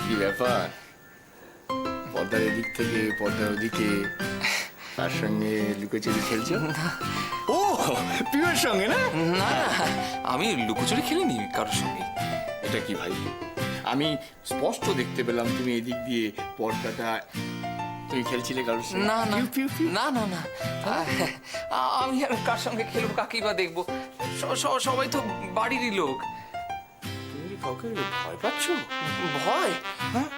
কি ব্যাপার, পর্দার এদিক থেকে পর্দার ওদিকে তার সঙ্গে লুকোচুরি খেলছো? ও প্রিয়র সঙ্গে না? না না, আমি লুকোচুরি খেলিনি কারোর সঙ্গে। এটা কি ভাই, আমি স্পষ্ট দেখতে পেলাম তুমি এদিক দিয়ে পর্দাটা তুমি খেলছিলে কারোর সঙ্গে। না না পিউ, পিউ, পিউ। না না না, আমি আর কার সঙ্গে খেলবো, কাকেই বা দেখবো? সবাই তো বাড়িরই লোক। তুমি কি কাউকে ভয় পাচ্ছ? ভয়? হ্যাঁ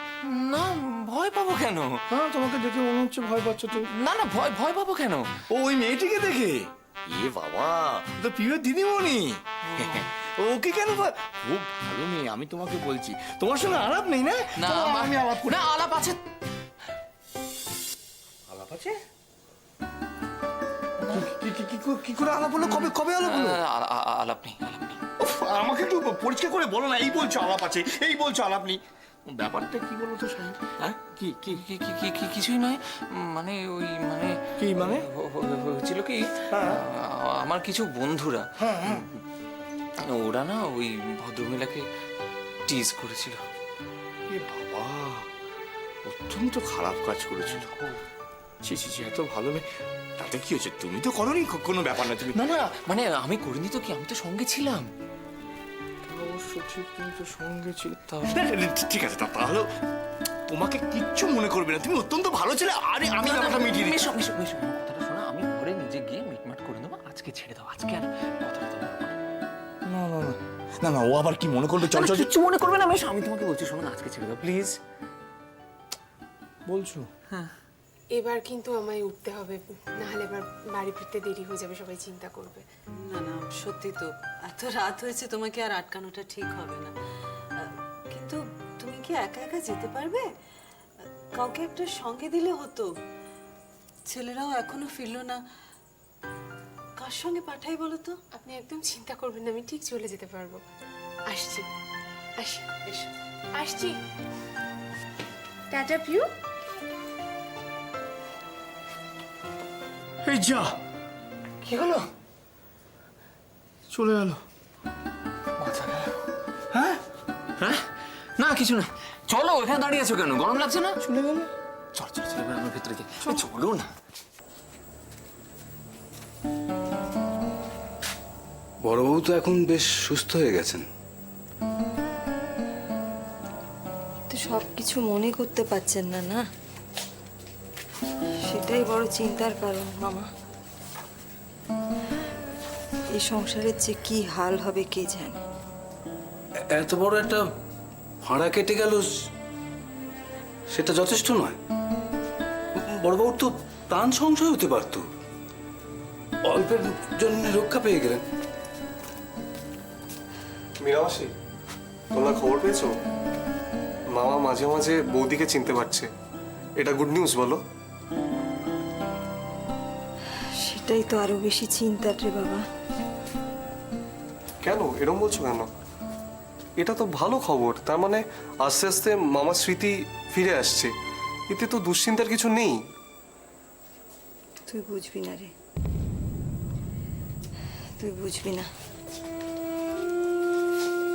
না, ভয় পাবো কেন? হ্যাঁ, তোমাকে দেখে মনে হচ্ছে ভয় পাচ্ছ তো। না না, ভয় পাবো কেন? ও ওই মেয়েটিকে দেখে? এ বাবা, তো প্রিয় দিদিমণি। ওকে কেন খুব ভালো মেয়ে, আমি তোমাকে বলছি। তোমার সঙ্গে আলাপ নেই না? না চলো, আমি আলাপ করি। না, আলাপ আছে। আলাপ আছে? কি করে আলাপ হলো? কবে কবে আলাপ হলো? আলাপ নেই, আলাপ নেই। উফ, আমাকে একটু পরিষ্কার করে বলো না। এই বলছো আলাপ আছে, এই বলছো আলাপ নেই। ব্যাপারটা কি বলো তো স্বামী? হ্যাঁ, কি কি কিছুই নয়, মানে ওই মানে কি মানে? হয়েছিল কি, আমার কিছু বন্ধুরা, ওরা না ওই ভদ্রমহিলাকে টিজ করেছিল। এ বাবা, অত্যন্ত খারাপ কাজ করেছিল। ছি ছি ছি, এত ভালো মেয়ে, তাতে কি হয়েছে? তুমি তো করোনি, কোনো ব্যাপার না। তুমি না না, মানে আমি করিনি তো কি, আমি তো সঙ্গে ছিলাম। অবশ্য ঠিক, তুমি তো সঙ্গে ছিলে। তাহলে? ঠিক আছে, তাহলে তোমাকে কিচ্ছু মনে করবে না, তুমি অত্যন্ত ভালো ছিলে। আরে আমি ব্যাপারটা মিটিয়ে দিচ্ছি। মেশো, আমার কথাটা শোনো, আমি ঘরে নিজে গিয়ে মিটমাট করে নেবো। আজকে ছেড়ে দাও, আজকে আর কথাটা তো বলবো না। না না না না না, ও আবার কি মনে করবে? চল চল, কিচ্ছু মনে করবে না মেশো, আমি তোমাকে বলছি, শোনো না, আজকে ছেড়ে দাও প্লিজ। বলছো? এবার কিন্তু আমায় উঠতে হবে, নাহলে এবার বাড়ি ফিরতে দেরি হয়ে যাবে, সবাই চিন্তা করবে। না না, সত্যি তো এত রাত হয়েছে, তোমাকে আর আটকানোটা ঠিক হবে না। কিন্তু তুমি কি একা একা যেতে পারবে? কাউকে একটা সঙ্গে দিলে হতো। ছেলেরাও এখনো ফিরলো না, কার সঙ্গে পাঠাই বলো তো? আপনি একদম চিন্তা করবেন না, আমি ঠিক চলে যেতে পারবো। আসছি, আসি, এসো। আসছি। টাটা পিউ। এই যা, কি হলো? চলে গেল। মাথা গেল। হ্যাঁ, হ্যাঁ, না কিছু না, চলো। এখানে দাঁড়িয়ে আছো কেন? গরম লাগছে না? চলে গেল। চল চল চল, এবার আমার ভেতরে যাই। চলো না। বড়বাবু তো এখন বেশ সুস্থ হয়ে গেছেন। তো সব কিছু মনে করতে পারছেন না, না? সেটাই বড় চিন্তার কারণ মামা। এই সংসারের যে কি হাল হবে কে জানে। এত বড় একটা ভাড়া কেটে গেল, সেটা যথেষ্ট নয়। বড়বাবুর তো প্রাণ সংশয় হতে পারত, অল্পের জন্য রক্ষা পেয়ে গেলেন। মীরামাসি, তোমরা খবর পেয়েছো? মামা মাঝে মাঝে বৌদিকে চিনতে পারছে। এটা গুড নিউজ বলো? সেটাই তো আরো বেশি চিন্তার রে বাবা। কেন এরম বলছো কেন? এটা তো ভালো খবর। তার মানে আস্তে আস্তে মামার স্মৃতি ফিরে আসছে, এতে তো দুশ্চিন্তার কিছু নেই। তুই বুঝবি না রে, তুই বুঝবি না।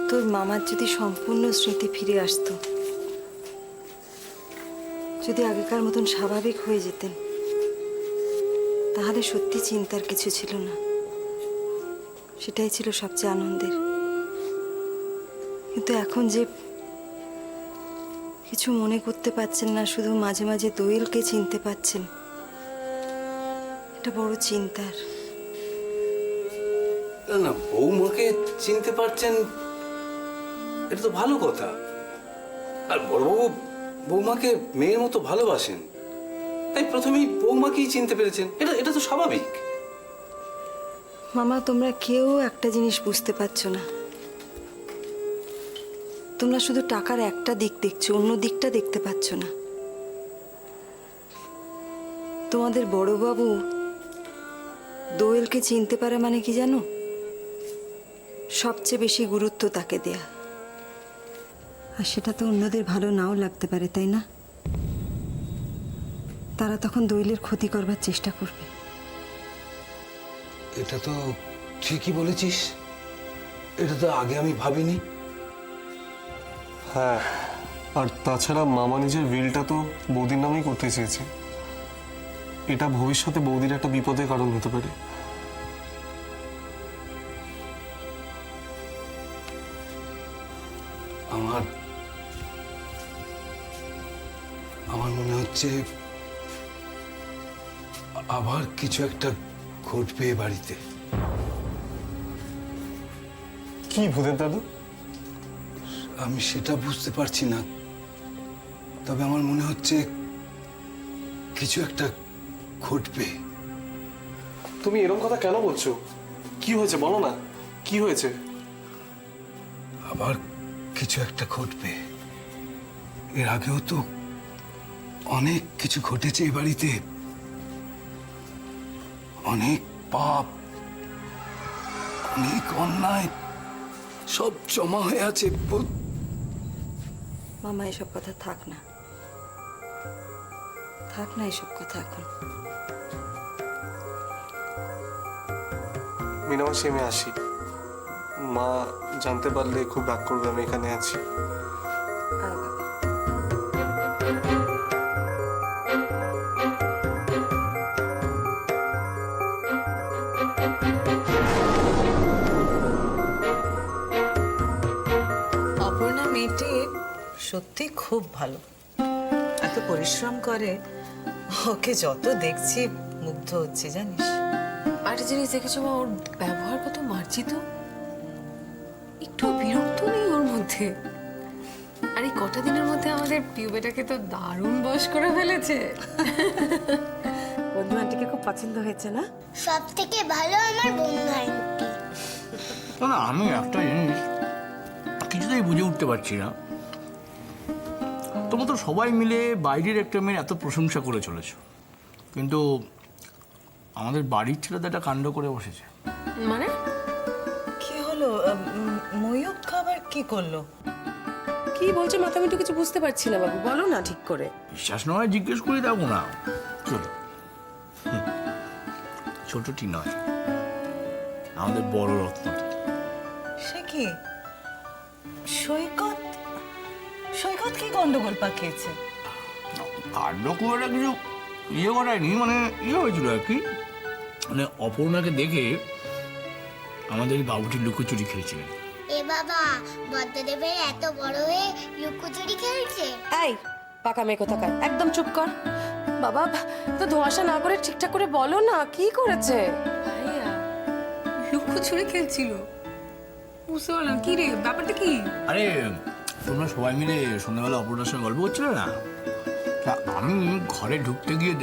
তোর মামার যদি সম্পূর্ণ স্মৃতি ফিরে আসতো, যদি আগেকার মতন স্বাভাবিক হয়ে যেতেন, তাহলে সত্যি চিন্তার কিছু ছিল না। সেটাই ছিল সবচেয়ে আনন্দের। কিন্তু এখন যে কিছু মনে করতে পারছেন না, শুধু মাঝে মাঝে দোয়েলকে চিনতে পাচ্ছেন, এটা বড় চিন্তার। না না, বৌমাকে চিনতে পারছেন, এটা তো ভালো কথা। আর বড়বাবু বৌমাকে মেয়ের মতো ভালোবাসেন, তাই প্রথমেই বৌমাকেই চিনতে পেরেছেন। এটা তো স্বাভাবিক। মামা, তোমরা কেউ একটা জিনিস বুঝতে পারছো না। তোমরা শুধু টাকার একটা দিক দেখছো, অন্য দিকটা দেখতে পাচ্ছ না। তোমাদের বড়বাবু দোয়েলকে চিনতে পারে মানে কি জানো? সবচেয়ে বেশি গুরুত্ব তাকে দেয়া। আর সেটা তো অন্যদের ভালো নাও লাগতে পারে, তাই না? তারা তখন দোয়েলের ক্ষতি করবার চেষ্টা করবে। এটা তো ঠিকই বলেছিস, এটা তো আগে আমি ভাবিনি। হ্যাঁ, আর তাছাড়া মামা নিজের উইলটা তো বৌদির নামেই করতে চেয়েছে। এটা ভবিষ্যতে বৌদির একটা বিপদের কারণ হতে পারে। আমার আমার মনে হচ্ছে আবার কিছু একটা ঘটবে এ বাড়িতে। কি ভূতের দাদু? আমি সেটা বুঝতে পারছি না, তবে আমার মনে হচ্ছে কিছু একটা ঘটবে। তুমি এরকম কথা কেন বলছো? কি হয়েছে বলো না, কি হয়েছে? আবার কিছু একটা ঘটবে। এর আগেও তো অনেক কিছু ঘটেছে এই বাড়িতে, অনেক পাপ, অনেক অন্যায় সব জমা হয়ে আছে। মামা এসব কথা থাক না, থাক না এসব কথা এখন। মিনামাসি, আমি আসি। মা জানতে পারলে খুব রাগ করবে আমি এখানে আছি। আর বাবা, অপর্ণা মেয়েটি সত্যি খুব ভালো, এত পরিশ্রম করে। ওকে যত দেখছি মুগ্ধ হচ্ছে জানিস। আর জিনিস দেখেছো মা, ওর ব্যবহার কত মার্জিত, একটু বিরক্ত নেই ওর মধ্যে। আর এই কটা দিনের মধ্যে আমাদের পিউবেটাকে তো দারুণ বশ করে ফেলেছে। বন্ধু আন্টিকে খুব পছন্দ হয়েছে না? সব থেকে ভালো আমার বন্ধু আন্টি। না, আমি একটা জিনিস কিছুতেই বুঝে উঠতে পারছি না, তোমরা তো সবাই মিলে বাইরের একটা মেয়ের এত প্রশংসা করে চলেছ, কিন্তু আমাদের বাড়ির ছেলেটা একটা কাণ্ড করে বসেছে। মানে কি হলো? ময়ূক খাবার কি করলো? কি বলছো মাথা, আমি তো কিছু বুঝতে পারছি না বাবু, বলো না ঠিক করে। বিশ্বাস নয় জিজ্ঞেস করে দেখো না। চলো, ছোটটি নয়, আমাদের বড় রত্নটি। সে কি সৈকত? সৈকত কি গন্ডগোল পাকিয়েছে? কাণ্ড খুব একটা কিছু ইয়ে করায়নি, মানে ইয়ে হয়েছিল আর কি, মানে অপর্ণাকে দেখে আমাদের এই বাবুটি লুকোচুরি খেয়েছিলেন। এ বাবা, বদ্ধদেবের এত বড় হয়ে লুকোচুরি খেলছে। এই পাকা মেয়ে কোথাকার, একদম চুপ কর বাবা। তো ধোঁয়াশা না করে ঠিকঠাক করে বলো না কি করেছে। ভাইয়া লুকোচুরি খেলছিল, বুঝতে পারলাম। কি রে, ব্যাপারটা কি? আরে তোমরা সবাই মিলে সন্ধ্যাবেলা অপর্ণার সঙ্গে গল্প করছিলে না, তা আমি ঘরে ঢুকতে গিয়ে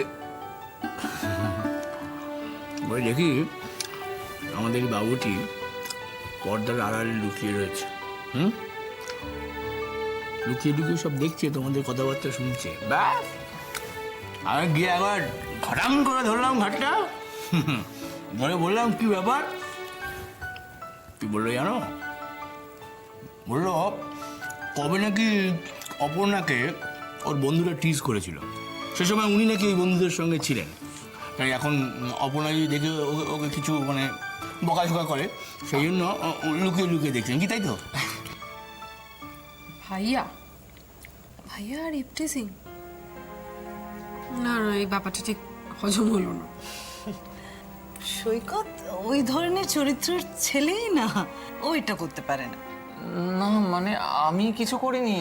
দেখি আমাদের এই বাবুটি পর্দার আড়ালে লুকিয়ে রয়েছে। লুকিয়ে লুকিয়ে সব দেখছে, তোমাদের কথাবার্তা শুনছে। ব্যাস, আমি গিয়ে একবার ঘটাম করে ধরলাম ঘাটটা, ধরে বললাম কি ব্যাপার। কি বললো জানো? বললো কবে নাকি অপর্ণাকে ওর বন্ধুরা টিজ করেছিল, সে সময় উনি নাকি ওই বন্ধুদের সঙ্গে ছিলেন, তাই এখন অপর্ণা যদি দেখে ওকে কিছু মানে বকাঝকা করে, সেই জন্য লুকিয়ে লুকিয়ে দেখছেন কি, তাই তো? ভাইয়া ভাইয়া আর ইফটিজিং? না না, এই ব্যাপারটা ঠিক হজম হলো না। সৈকত ওই ধরনের চরিত্রের ছেলেই না, ও এটা করতে পারে না। না মানে আমি কিছু করিনি,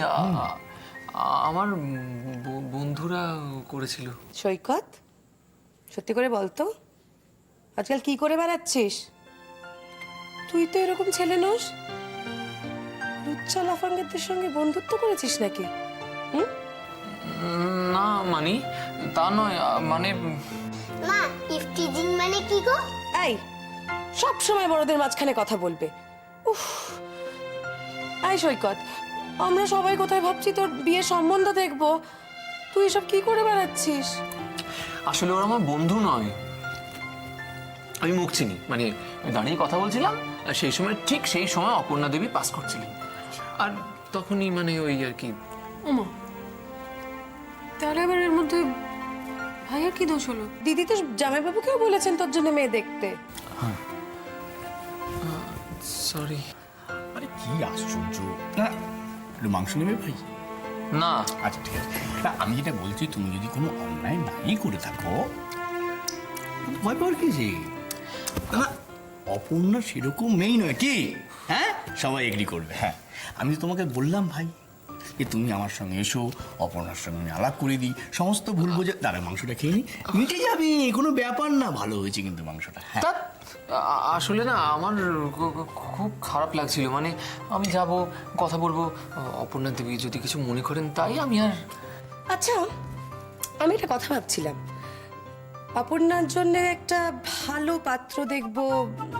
আমার বন্ধুরা করেছিল। সৈকত সত্যি করে বলতো, আজকাল কি করে বেড়াচ্ছিস? তুই তো এরকম ছেলে নোস, লুচ্চা লাফাঙ্গেরদের সঙ্গে বন্ধুত্ব করেছিস নাকি? না মানে তা নয়, মানে মা, ইফটিজিং মানে কি গো? এই সব সময় বড়দের মাঝখানে কথা বলবে। উফ, এই সৈকত, আমরা সবাই কোথায় ভাবছি তোর বিয়ের সম্বন্ধ দেখবো, তুই এসব কি করে বেড়াচ্ছিস? আসলে ওরা আমার বন্ধু নয়, আমি মুখ চিনি। মানে দাঁড়িয়ে কথা বলছিলাম, আর সেই সময় ঠিক সেই সময় অপর্ণা দেবী পাস করছিলেন, আর তখনই মানে ওই আর কি। ওমা, তাহলে এবার এর মধ্যে ভাইয়ার কি দোষ হলো? দিদি তো জামাইবাবুকেও বলেছেন তোর জন্য মেয়ে দেখতে। সরি। আরে কি আশ্চর্য! না, একটু মাংস নেবে ভাই? না আচ্ছা ঠিক আছে। না আমি যেটা বলছি, তুমি যদি কোনো অন্যায় নাই করে থাকো, ভয় পাওয়ার কি যে? না অপর্ণা সেরকম মেয়ে নয় কি? হ্যাঁ, সবাই এগ্রি করবে। হ্যাঁ, আমি তো তোমাকে বললাম ভাই যে তুমি আমার সঙ্গে এসো, অপর্ণার সঙ্গে আমি আলাপ করে দিই, সমস্ত ভুল বোঝে দাঁড়া মাংসটা খেয়ে নি, মিটে যাবে, কোনো ব্যাপার না। ভালো হয়েছে কিন্তু মাংসটা। হ্যাঁ তা আসলে না আমার খুব খারাপ লাগছিল, মানে আমি যাব কথা বলবো, অপর্ণা দেবী যদি কিছু মনে করেন তাই আমি আর। আচ্ছা, আমি একটা কথা ভাবছিলাম, অপর্ণার জন্য একটা ভালো পাত্র দেখব,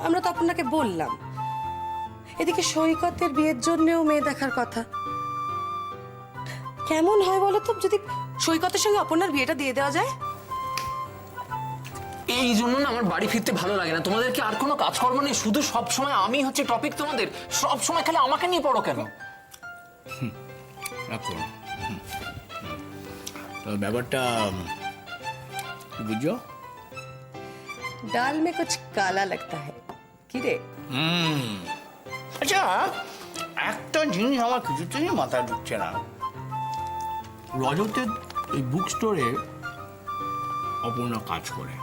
আমরা তো অপর্ণাকে বললাম। এদিকে সৈকতের বিয়ের জন্যও মেয়ে দেখার কথা। কেমন হয় বলো তো যদি সৈকতের সঙ্গে অপর্ণার বিয়েটা দিয়ে দেওয়া যায়? এই জন্য না আমার বাড়ি ফিরতে ভালো লাগে না। তোমাদের কি আর কোনো কাজকর্ম নেই? শুধু সব সময় আমি হচ্ছে টপিক, তোমাদের সব সময় খালি আমাকে নিয়ে পড়ো কেন? রাখো। তো ব্যাপারটা কি বুঝছো? ডাল মে কুছ কালা লাগতা হ্যায়, কি রে? আচ্ছা, একটা জিনিস আমার কিছুতেই মাথায় ঢুকছে না। রজতের এই বুক স্টোরে অপর্ণা কাজ করে।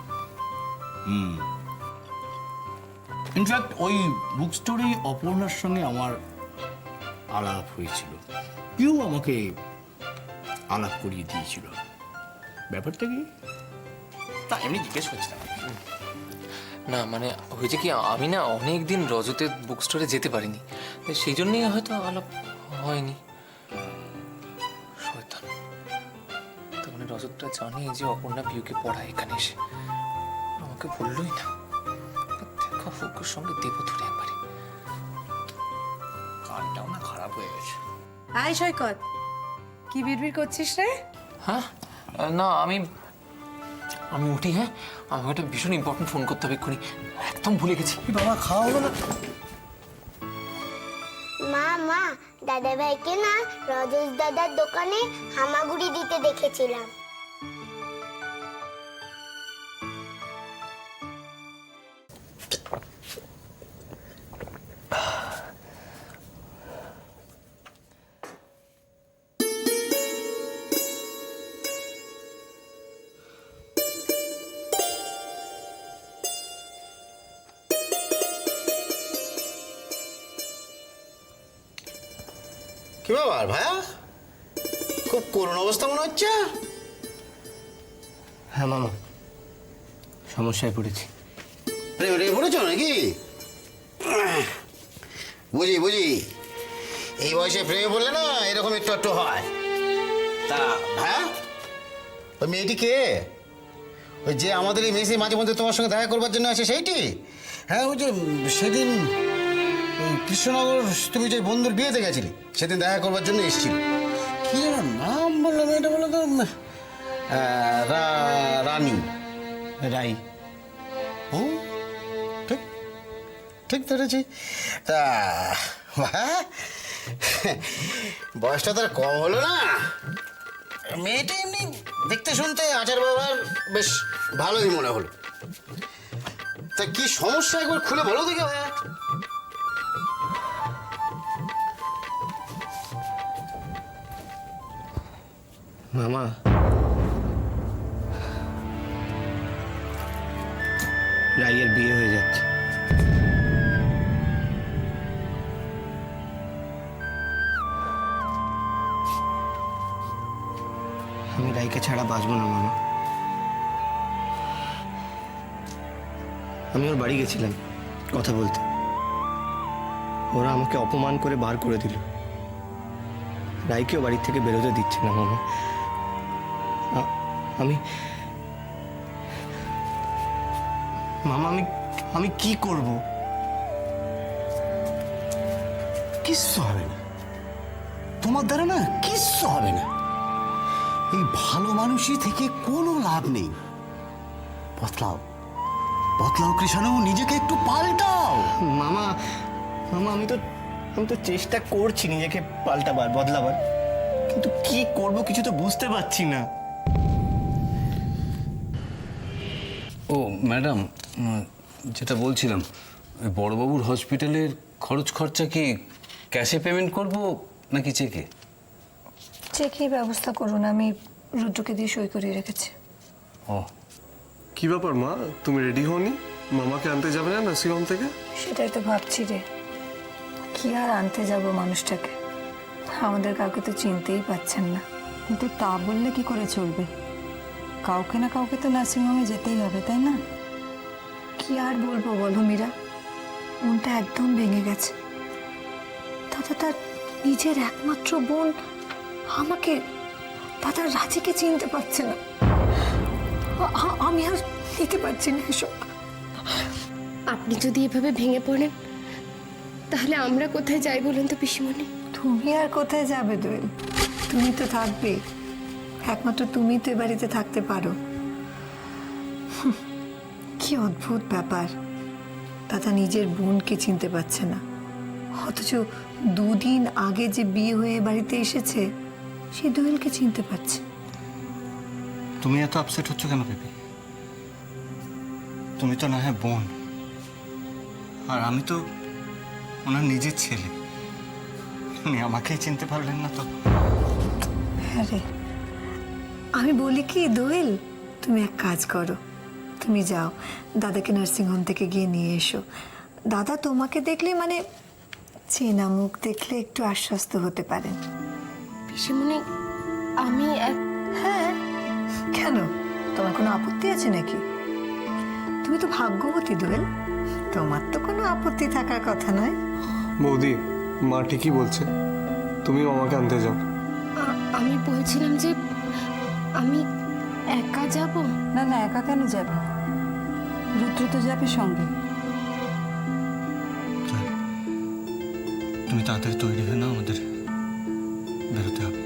ইনফ্যাক্ট ওই বুক স্টোরেই অপর্ণার সঙ্গে আমার আলাপ হয়েছিল, কেউ আমাকে আলাপ করিয়ে দিয়েছিল। ব্যাপারটা কি? তা এমনি জিজ্ঞেস করছিলাম। না মানে হয়েছে কি, আমি না অনেক দিন রজতের বুক স্টোরে যেতে পারিনি, তাই সেই জন্যই হয়তো আলাপ হয়নি। শয়তান, তার মানে রজতটা জানে যে অপর্ণা পিউকে পড়ায় এখানে এসে, আমাকে বললোই না। দেখা ফুকুর সঙ্গে দেব ধরে একবারে। কানটাও না খারাপ হয়ে গেছে। আয় সৈকত, কি বিড়বিড় করছিস রে? হ্যাঁ না আমি উঠি। হ্যাঁ, আমাকে একটা ভীষণ ইম্পর্টেন্ট ফোন করতে হবে এক্ষুনি, একদম ভুলে গেছি। বাবা খাওয়া হলো না? মা দাদা ভাইকে না রজত দাদার দোকানে হামাগুড়ি দিতে দেখেছিলাম। কি ব্যাপার ভাইয়া, খুব করুণ অবস্থা মনে হচ্ছে? হ্যাঁ মামা, সমস্যায় পড়েছি। প্রেমে টেমে পড়েছ নাকি? বুঝি এই বয়সে প্রেমে পড়লে না এরকম একটু একটু হয়। তা ভাইয়া, ওই মেয়েটি কে? ওই যে আমাদের এই মেসে মাঝে মধ্যে তোমার সঙ্গে দেখা করবার জন্য আসে সেইটি? হ্যাঁ, ওই যে সেদিন কৃষ্ণনগর তুমি যে বন্ধুর বিয়েতে গেছিলে, সেদিন দেখা করবার জন্য এসেছিল। কি যেন নাম বললাম, এটা বলো তো। রানী রাই। ও ঠিক ঠিক ধরেছি। তা বয়সটা তার কম হলো না? মেয়েটা এমনি দেখতে শুনতে আচার ব্যবহার বেশ ভালোই মনে হলো। তা কি সমস্যা একবার খুলে বলো দেখে ভাইয়া। মামা, রাইয়ের বিয়ে হয়ে যাচ্ছে। আমি রাইকে ছাড়া বাঁচবো না মামা। আমি ওর বাড়ি গেছিলাম কথা বলতে, ওরা আমাকে অপমান করে বার করে দিল। রাইকেও বাড়ির থেকে বেরোতে দিচ্ছে না মামা। মামা আমি কি করব? কিচ্ছু হবে না, তোমার দ্বারা না কিচ্ছু হবে না। এই ভালো মানুষই থেকে কোনো লাভ নেই। বদলাও কৃষ্ণ, নিজেকে একটু পাল্টাও। মামা আমি তো চেষ্টা করছি নিজেকে পাল্টাবার, বদলাবার, কিন্তু কি করব কিছু তো বুঝতে পারছি না। ও ম্যাডাম, যেটা বলছিলাম, ওই বড়বাবুর হসপিটালের খরচ খরচা কি ক্যাশে পেমেন্ট করব নাকি চেকে? চেকেই ব্যবস্থা করুন, আমি রুদ্রকে দিয়ে সই করিয়ে রেখেছি। ও, কি ব্যাপার মা, তুমি রেডি হওনি? মামাকে আনতে যাবে না নার্সিংহোম থেকে? সেটাই তো ভাবছি রে, কি আর আনতে যাব মানুষটাকে, আমাদের কাউকে তো চিনতেই পাচ্ছেন না। কিন্তু তা বললে কি করে চলবে, কাউকে না কাউকে তো নার্সিংহোমে যেতেই হবে, তাই না? কি আর বলবো বলো মীরা, মনটা একদম ভেঙে গেছে। দাদা তার নিজের একমাত্র বোন আমাকে, দাদার রাজিকে চিনতে পারছে না। আমি আর নিতে পারছি না এসব। আপনি যদি এভাবে ভেঙে পড়েন তাহলে আমরা কোথায় যাই বলুন তো পিসিমণি? তুমি আর কোথায় যাবে দোয়েল, তুমি তো থাকবে, একমাত্র তুমি তো এ বাড়িতে থাকতে পারো। কি অদ্ভুত ব্যাপার, দাদা নিজের বোনকে চিনতে পারছে না, অথচ দুদিন আগে যে বিয়ে হয়ে বাড়িতে এসেছে সে দোয়েলকে চিনতে পারছে। তুমি এত আপসেট হচ্ছ কেন বেবি? তুমি তো না হয় বোন, আর আমি তো ওনার নিজের ছেলে। উনি আমাকেই চিনতে পারলেন না তো? হ্যাঁ রে, আমি বলি কি দোয়েল, তুমি এক কাজ করো, তুমি যাও দাদাকে নার্সিংহোম থেকে গিয়ে নিয়ে এসো। দাদা তোমাকে দেখলে, মানে চেনা মুখ দেখলে একটু আশ্বস্ত হতে পারেন। পিসিমণি আমি হ্যাঁ, কেন, তোমার কোনো আপত্তি আছে নাকি? তুমি তো ভাগ্যবতী দোয়েল, তোমার তো কোনো আপত্তি থাকার কথা নয়। বৌদি, মা ঠিকই বলছে, তুমি মামাকে আনতে যাও। আমি বলছিলাম যে আমি একা যাব। না না, একা কেন যাবে, রুদ্র তো যাবে সঙ্গে। তুমি তাড়াতাড়ি তৈরি হয়ে নাও, আমাদের বেরোতে হবে।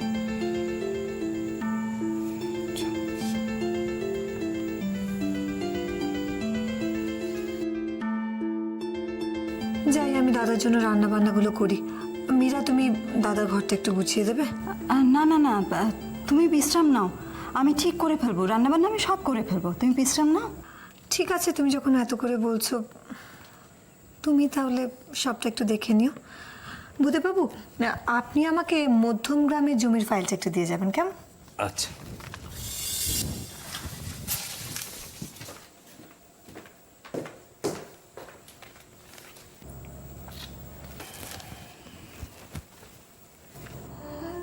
যাই, আমি দাদার জন্য রান্না বান্নাগুলো করি। মীরা, তুমি দাদার ঘরটা একটু গুছিয়ে দেবে? না না না, তুমি বিশ্রাম নাও, আমি ঠিক করে ফেলবো, রান্নাবান্না আমি সব করে ফেলবো, তুমি বিশ্রাম নাও। ঠিক আছে, তুমি যখন এত করে বলছো, তুমি তাহলে সবটা একটু দেখে নিও। বুধেবাবু, আপনি আমাকে মধ্যম গ্রামের জমির ফাইলটা একটু দিয়ে যাবেন, কেমন? আচ্ছা।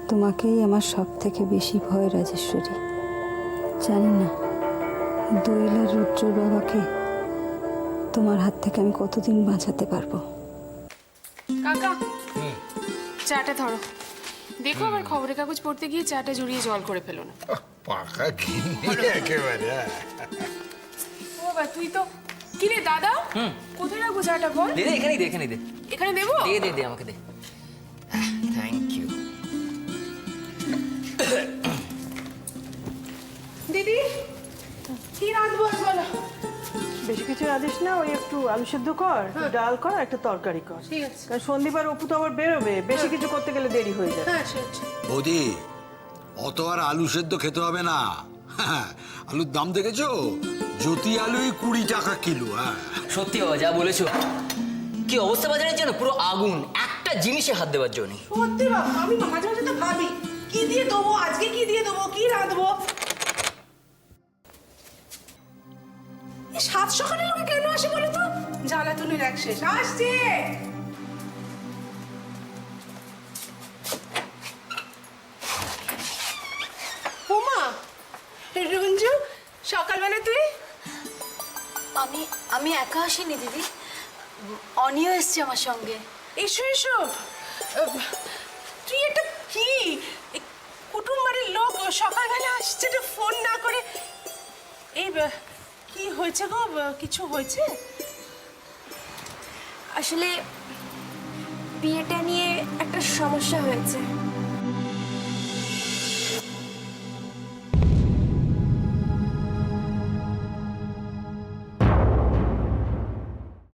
তোমাকেই আমার সব থেকে বেশি ভয় রাজেশ্বরী। জানি না দোয়েল আর রুদ্র বাবাকে তোমার হাত থেকে আমি কতদিন বাঁচাতে পারবো। কাকা, চাটা ধরো। দেখো আবার খবরের কাগজ পড়তে গিয়ে চাটা জড়িয়ে জল করে ফেলো না। পাকা ঘিন্নি একেবারে। ও বাবা, তুই তো কি রে দাদা, কোথায় রাখবো চাটা বল? দে দে, এখানেই দে, এখানেই দে। এখানে দেবো? দে দে দে, আমাকে দে। Thank you. দিদি কি রাঁধবো বলো? বেশি কিছু রাঁধিস না, ওই একটু আলু সেদ্ধ কর, একটু ডাল কর, একটা তরকারি কর। ঠিক আছে। কারণ সন্দীপ আর অপু তো আবার বেরোবে, বেশি কিছু করতে গেলে দেরি হয়ে যাবে। হ্যাঁ সে বৌদি, অত আর আলু সেদ্ধ খেতে হবে না। আলুর দাম দেখেছো? জ্যোতি আলুই 20 টাকা কিলো। হ্যাঁ, সত্যি বাবা, যা বলেছো। কি অবস্থা বাজারের জন্য, পুরো আগুন, একটা জিনিসে হাত দেওয়ার জন্য। সত্যি বাবা, আমি মাঝে মাঝে তো ভাবি কি দিয়ে দেবো, আজকে কি দিয়ে দেবো, কি রাঁধবো। সাত সকালে লোকে কেন আসে বলো তো? জ্বালাতনের এক শেষ। আসছে। উমা, রঞ্জু, সকালবেলা তুই? আমি একা আসিনি দিদি, অনিও এসছে আমার সঙ্গে। এসো এসো। তুই এটা কি, কুটুম বাড়ির লোক সকালবেলা আসছে, এটা ফোন না করে। এই কি হয়েছে গো, কিছু হয়েছে? আসলে বিয়েটা নিয়ে একটা সমস্যা হয়েছে।